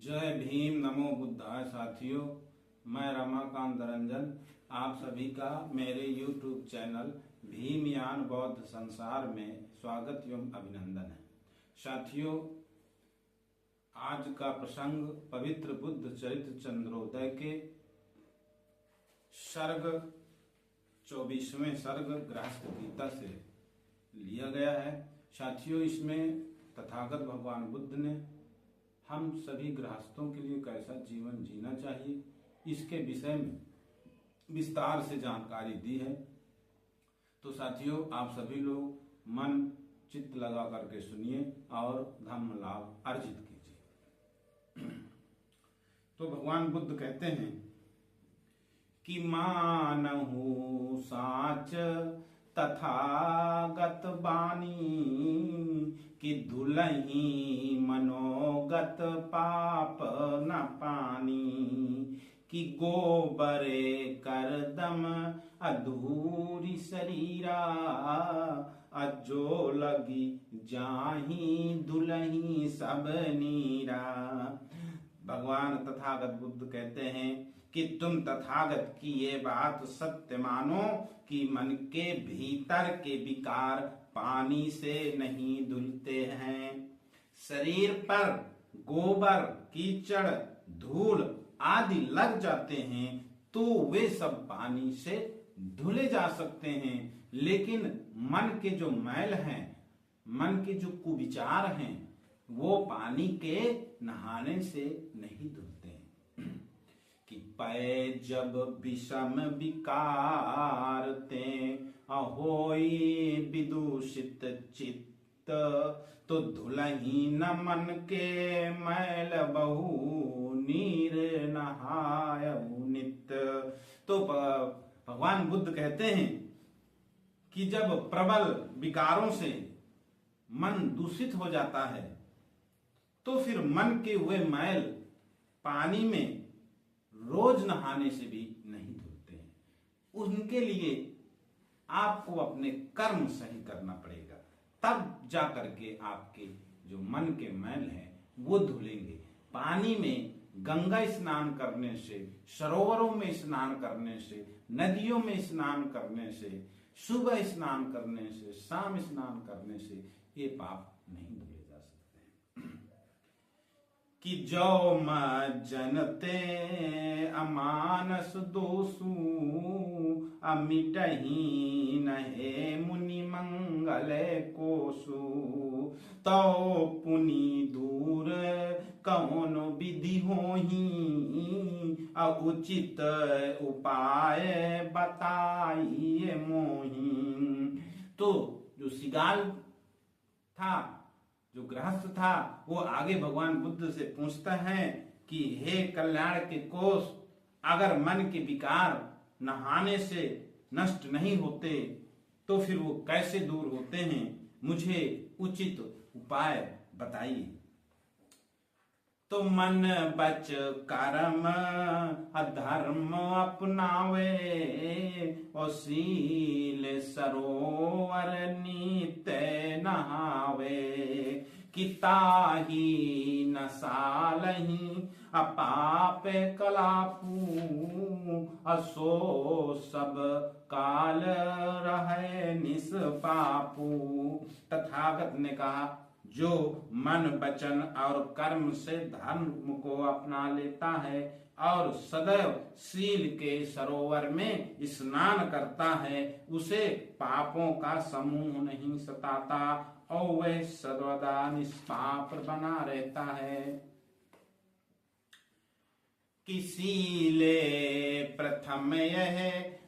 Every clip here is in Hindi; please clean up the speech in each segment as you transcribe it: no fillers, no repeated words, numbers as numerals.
जय भीम, नमो बुद्धाय। साथियों, मैं रमाकांत रंजन आप सभी का मेरे YouTube चैनल भीमयान बौद्ध संसार में स्वागत एवं अभिनंदन है। साथियों, आज का प्रसंग पवित्र बुद्ध चरित्र चंद्रोदय के सर्ग 24वें सर्ग गृहस्थ गीता से लिया गया है। साथियों, इसमें तथागत भगवान बुद्ध ने हम सभी गृहस्थों के लिए कैसा जीवन जीना चाहिए, इसके विषय में विस्तार से जानकारी दी है। तो साथियों, आप सभी लोग मन चित्त लगा करके सुनिए और धम्म लाभ अर्जित कीजिए। तो भगवान बुद्ध कहते हैं कि मानहु साच तथागत बानी कि धुलही मनोगत पाप न पानी कि गोबरे करदम अधूरी शरीरा अजो लगी जाही दुलही सब नीरा। भगवान तथागत बुद्ध कहते हैं कि तुम तथागत की ये बात सत्य मानो कि मन के भीतर के विकार पानी से नहीं धुलते हैं। शरीर पर गोबर, कीचड़, धूल आदि लग जाते हैं तो वे सब पानी से धुले जा सकते हैं, लेकिन मन के जो मैल हैं, मन के जो कुविचार हैं, वो पानी के नहाने से नहीं धुलते हैं। कि पै जब विषम विकार ते होई विदूषित चित्त तो धुलही न मन के मैल बहु नीर नहायु नित। तो भगवान बुद्ध कहते हैं कि जब प्रबल विकारों से मन दूषित हो जाता है तो फिर मन के हुए मैल पानी में रोज नहाने से भी नहीं धुलते हैं। उनके लिए आपको अपने कर्म सही करना पड़ेगा, तब जा करके आपके जो मन के मैल हैं वो धुलेंगे। पानी में गंगा स्नान करने से, सरोवरों में स्नान करने से, नदियों में स्नान करने से, सुबह स्नान करने से, शाम स्नान करने से ये पाप नहीं धुले जा सकते। कि जो जनते अमानस दोषु अमिटही नहे मुनि मंगल कोसु तो पुनि दूर कौन विधि होही उचित उपाय बताइए मोही। तो जो सिगाल था, जो गृहस्थ था, वो आगे भगवान बुद्ध से पूछता है कि हे कल्याण के कोष, अगर मन के विकार नहाने से नष्ट नहीं होते तो फिर वो कैसे दूर होते हैं, मुझे उचित उपाय बताइए। तो मन बच कर्म अधर्म अपनावे और शील सरोवर नीते नहावे कि ताही न सालही अपाप कलापू असो सब काल रहे निष्पापू। तथागत ने कहा, जो मन वचन और कर्म से धर्म को अपना लेता है और सदैव शील के सरोवर में स्नान करता है, उसे पापों का समूह नहीं सताता और वह सर्वदा निष्पाप बना रहता है। किसीले प्रथम यह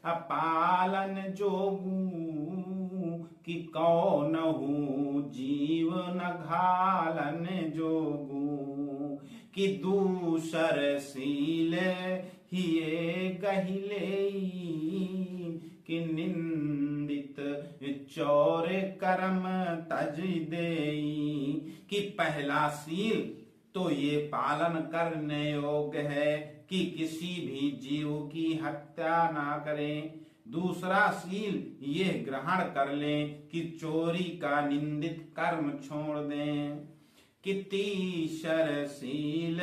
अपालन जोगू कि कौनहु जीवन घालन जोगू कि दूसर शील हिये गहिले कि निंदित चौर कर्म तज देई। कि पहला शील तो ये पालन करने योग्य है कि किसी भी जीव की हत्या ना करें। दूसरा शील ये ग्रहण कर लें कि चोरी का निंदित कर्म छोड़ दें। कि तीसरशील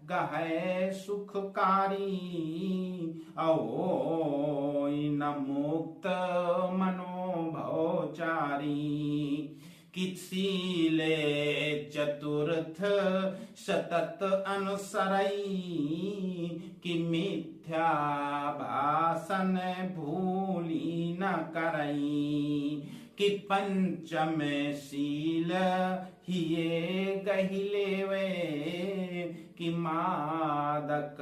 गहे सुखकारी अहोई न मुक्त मनोभवचारी किसीले चतुर्थ सतत अनुसरई कि मिथ्या भाषण भूली न करई कि पंचम शील हिये गहिले वे कि मादक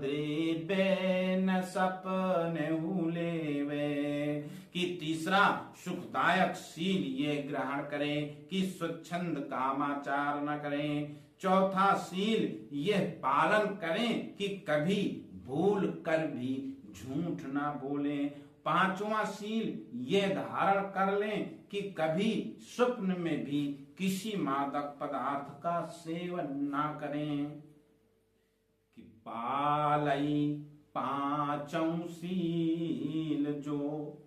द्रव्य न सपने हुलेवे कि तीसरा सुखदायक शील ये ग्रहण करें कि स्वच्छंद कामाचार न करें। चौथा शील यह पालन करें कि कभी भूल कर भी झूठ ना बोलें। पांचवा शील ये धारण कर लें कि कभी स्वप्न में भी किसी मादक पदार्थ का सेवन ना करें। कि पालई पांचों शील जो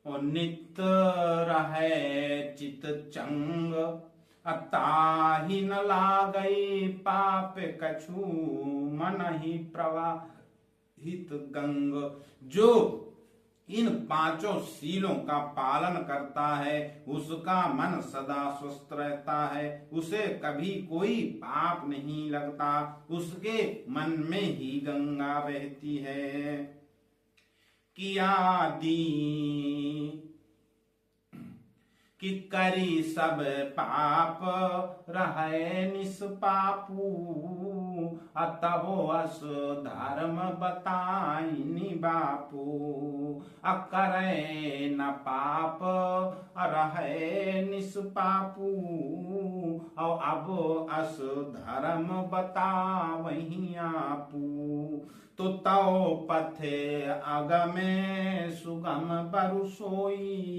और नित्य रहे चित चंग अताहि न लागई पाप कछु मन ही प्रवाहित गंग। जो इन पांचों शीलों का पालन करता है उसका मन सदा स्वस्थ रहता है, उसे कभी कोई पाप नहीं लगता, उसके मन में ही गंगा बहती है। कि आदि कि करी सब पाप रहे निष्पापू अतहो अस धर्म बताई बापू अकरे न पाप रहे निष्पापू और अब अस धर्म बतावही आपू। तो तौ पथे अगमे सुगम बरुसोई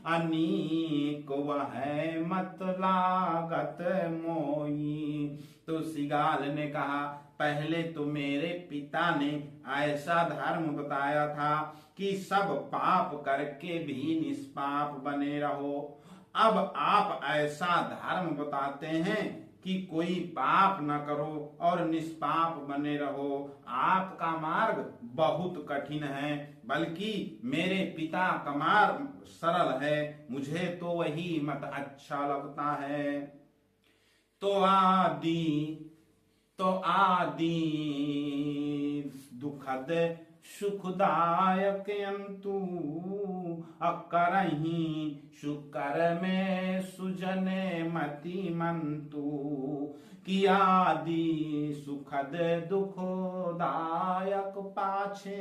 अनीक वह मत लागत मोई। तो सिगाल ने कहा, पहले तो मेरे पिता ने ऐसा धर्म बताया था कि सब पाप करके भी निष्पाप बने रहो, अब आप ऐसा धर्म बताते हैं कि कोई पाप न करो और निष्पाप बने रहो। आपका मार्ग बहुत कठिन है, बल्कि मेरे पिता का मार्ग सरल है, मुझे तो वही मत अच्छा लगता है। तो आदि दुखद सुखदायक अंतु अकरही शुकर में सुजने मति मंतु। कि आदि सुखद दुखदायक पाछे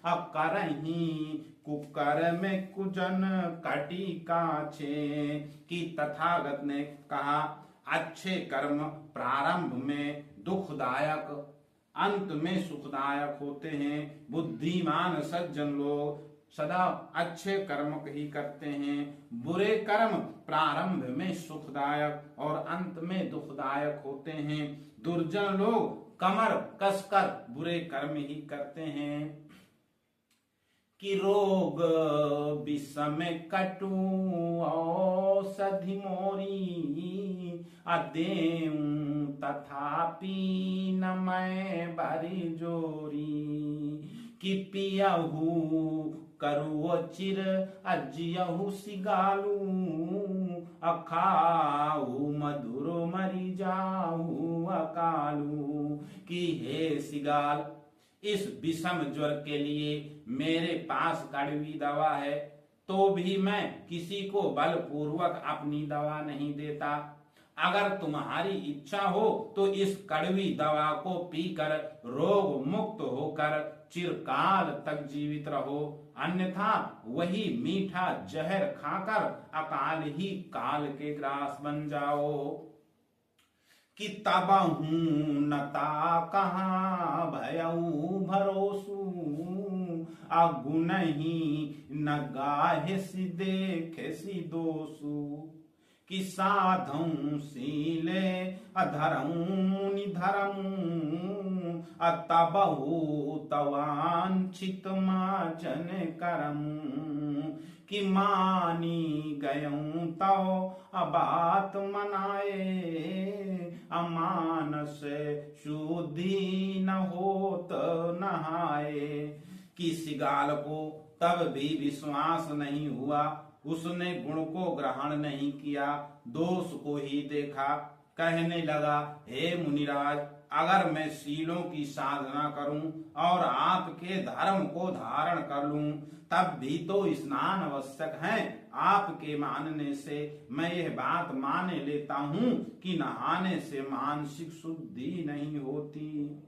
अकरही कुकर में कुजन कटी काछे। कि तथागत ने कहा, अच्छे कर्म प्रारंभ में दुखदायक अंत में सुखदायक होते हैं। बुद्धिमान सज्जन लोग सदा अच्छे कर्म ही करते हैं, बुरे कर्म प्रारंभ में सुखदायक और अंत में दुखदायक होते हैं। दुर्जन लोग कमर कसकर बुरे कर्म ही करते हैं। कि रोग विषम कटु औषधि मोरी अदेऊ तथापि न मैं भरी जोरी। कि पियहु करुओ चिर अजियहु सिगालू अखाऊ मधुर मरी जाऊ अकालू। कि हे सिगाल, इस विषम ज्वर के लिए मेरे पास कड़वी दवा है, तो भी मैं किसी को बलपूर्वक अपनी दवा नहीं देता। अगर तुम्हारी इच्छा हो तो इस कड़वी दवा को पीकर रोग मुक्त होकर चिरकाल तक जीवित रहो, अन्यथा वही मीठा जहर खाकर अकाल ही काल के ग्रास बन जाओ। कि तबहू नता कहाँ भयऊ भरोसू अगुण ही न गाहे सी देखे सी दोसू। कि साधु शीले अधरऊ मुनि धरऊ अतबहु तवांछित माचन करम कि मानी गयऊं तो अबात मनाए अमानस शुद्धि न होत नहाए। कि सिगाल को तब भी विश्वास नहीं हुआ, उसने गुण को ग्रहण नहीं किया, दोष को ही देखा। कहने लगा, हे मुनिराज, अगर मैं शीलों की साधना करूं और आपके धर्म को धारण कर लूं तब भी तो स्नान आवश्यक है। आपके मानने से मैं यह बात मान लेता हूं कि नहाने से मानसिक शुद्धि नहीं होती।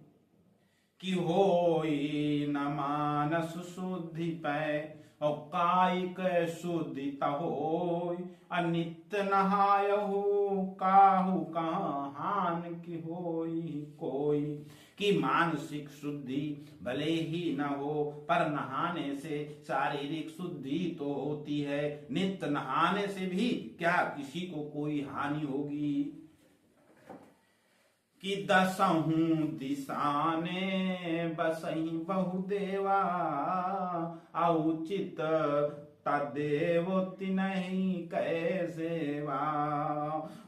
कि होई न मानस शुद्धि पै और कायिक शुद्धि तहोय अनित्य नहायहु काहू कहान की होई कोई। कि मानसिक शुद्धि भले ही न हो पर नहाने से शारीरिक शुद्धि तो होती है। नित्य नहाने से भी क्या किसी को कोई हानि होगी। कि दसहूं दिशाने बसही बहुदेवा औचित तदेव तिनहि कैसेवा।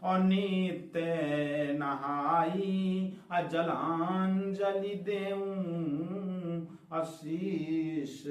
और नित्य नहाई अजलांजलि देऊं आशीष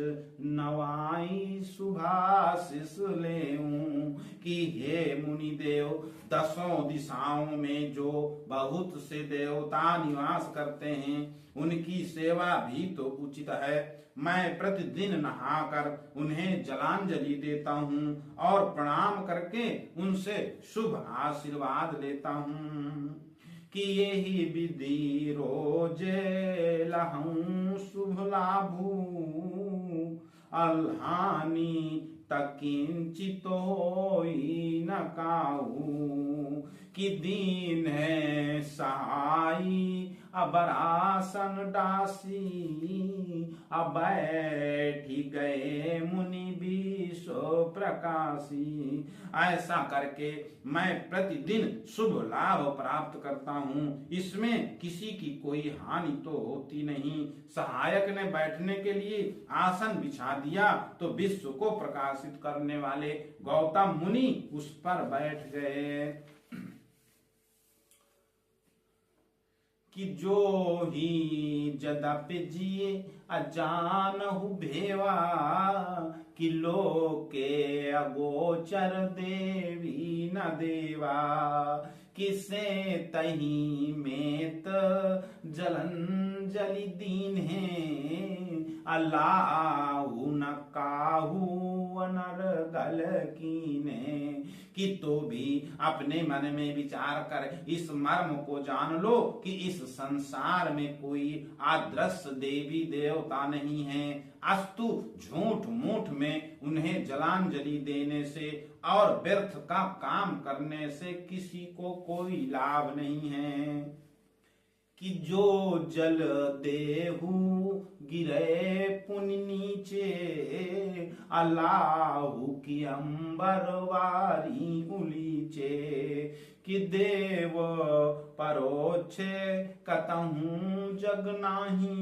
नवाई शुभाशीष लेऊं। कि हे मुनि देव, दसों दिशाओं में जो बहुत से देवता निवास करते हैं उनकी सेवा भी तो उचित है। मैं प्रतिदिन नहाकर उन्हें जलांजलि देता हूँ और प्रणाम करके उनसे शुभ आशीर्वाद लेता हूँ। कि यही विधि रोजे लहूं शुभ लाभू अल्हानी तकिंचित होई न काहू। कि दीन है सहाई अबरासन डासी बैठी गए मुनि विश्व प्रकाशी। ऐसा करके मैं प्रतिदिन शुभ लाभ प्राप्त करता हूँ, इसमें किसी की कोई हानि तो होती नहीं। सहायक ने बैठने के लिए आसन बिछा दिया तो विश्व को प्रकाशित करने वाले गौतम मुनि उस पर बैठ गए। कि जो ही जदपि जिए अजानहु भेवा कि लोके अगोचर देवी न देवा। किसे तही मेत जलंजलि दीन है अल्लाहु न काहू अनर गल कीने। कि तो भी अपने मन में विचार कर इस मर्म को जान लो कि इस संसार में कोई अदृश्य देवी देवता नहीं है। अस्तु झूठ मूठ में उन्हें जलांजलि देने से और व्यर्थ का काम करने से किसी को कोई लाभ नहीं है। कि जो जल देहु गिरे पुनि नीचे अल्लाहु की अंबर वारी उलीचे। कि देव परोक्षे कतहूं जग नाही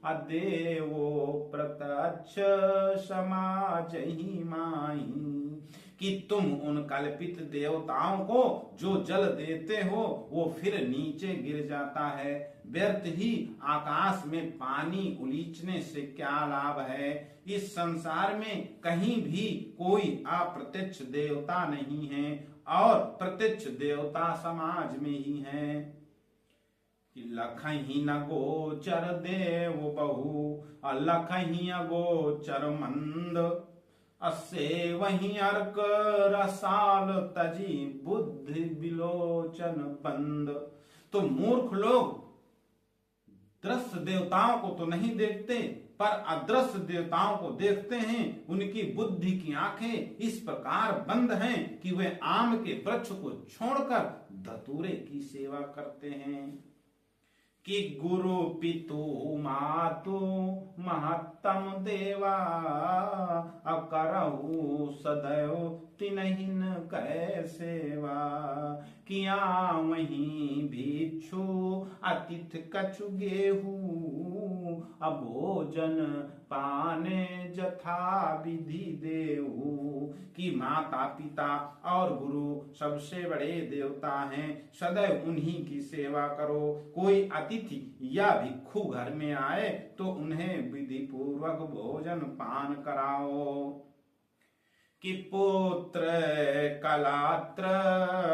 अदेवो प्रत्यक्ष समाज ही माही। कि तुम उन कल्पित देवताओं को जो जल देते हो वो फिर नीचे गिर जाता है। व्यर्थ ही आकाश में पानी उलीचने से क्या लाभ है। इस संसार में कहीं भी कोई अप्रत्यक्ष देवता नहीं है और प्रत्यक्ष देवता समाज में ही है। लखही न गोचर देव बहु अलखही अगोचर मंद असे वही अर्क रसाल तजी बुद्धि विलोचन बंद। तो मूर्ख लोग दृश्य देवताओं को तो नहीं देखते पर अदृश्य देवताओं को देखते हैं। उनकी बुद्धि की आंखें इस प्रकार बंद हैं कि वे आम के वृक्ष को छोड़कर धतूरे की सेवा करते हैं। कि गुरु पितु मातु महत्तम देवा अकरहु सदैव तिनहिन कै सेवा, किया वहीं भिक्षु अतिथ कछु गेहूं, अभोजन पाने जथा विधि देहु। कि माता पिता और गुरु सबसे बड़े देवता हैं, सदैव उन्हीं की सेवा करो। कोई अतिथि या भिक्षु घर में आए तो उन्हें विधि पूर्वक भोजन पान कराओ। कि पुत्र कलात्र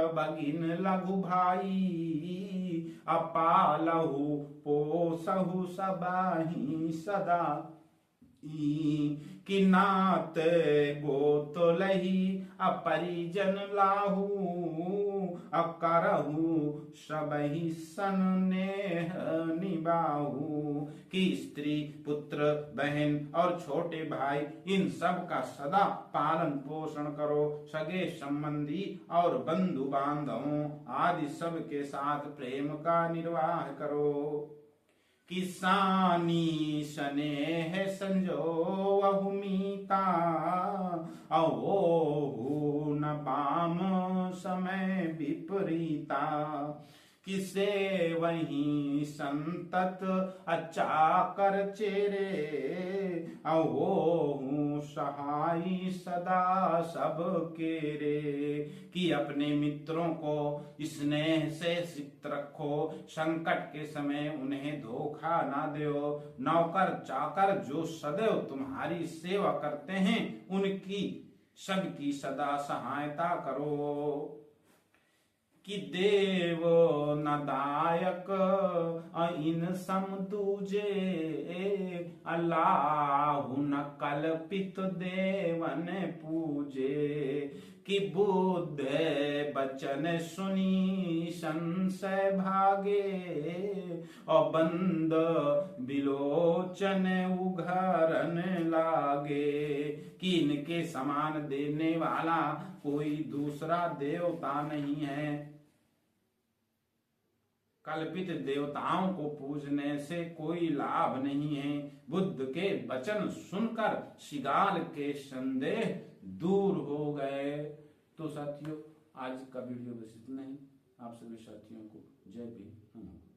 भगिन लघु भाई, अपालहु पोसहु सबाहि सदा। कि नात गोतलहि अपरिजन लाहू, अकरहु सबहि सन नेह निबाहू। कि स्त्री पुत्र बहन और छोटे भाई इन सब का सदा पालन पोषण करो। सगे संबंधी और बंधु बांधवों आदि सब के साथ प्रेम का निर्वाह करो। कि सानी स्नेह संजोवहु मीता, अवोहु न बाम समय विपरीता। किसे वहीं संतत अचाकर चेरे, अवोहु सहाई सदा सब केरे। कि अपने मित्रों को स्नेह से सिक्त रखो, संकट के समय उन्हें धोखा ना दो। नौकर चाकर जो सदैव तुम्हारी सेवा करते हैं उनकी सबकी सदा सहायता करो। कि देव न दायक इन सम दूजे, अल्लाहु न कल्पित देवन पूजे। कि बुद्ध बचन सुनी संशय भागे, और बंद बिलोचन उघरन लागे। कि इनके समान देने वाला कोई दूसरा देवता नहीं है। कल्पित देवताओं को पूजने से कोई लाभ नहीं है। बुद्ध के वचन सुनकर शिगाल के संदेह दूर हो गए। तो साथियों आज का वीडियो बस इतना ही। आप सभी साथियों को जय भीम।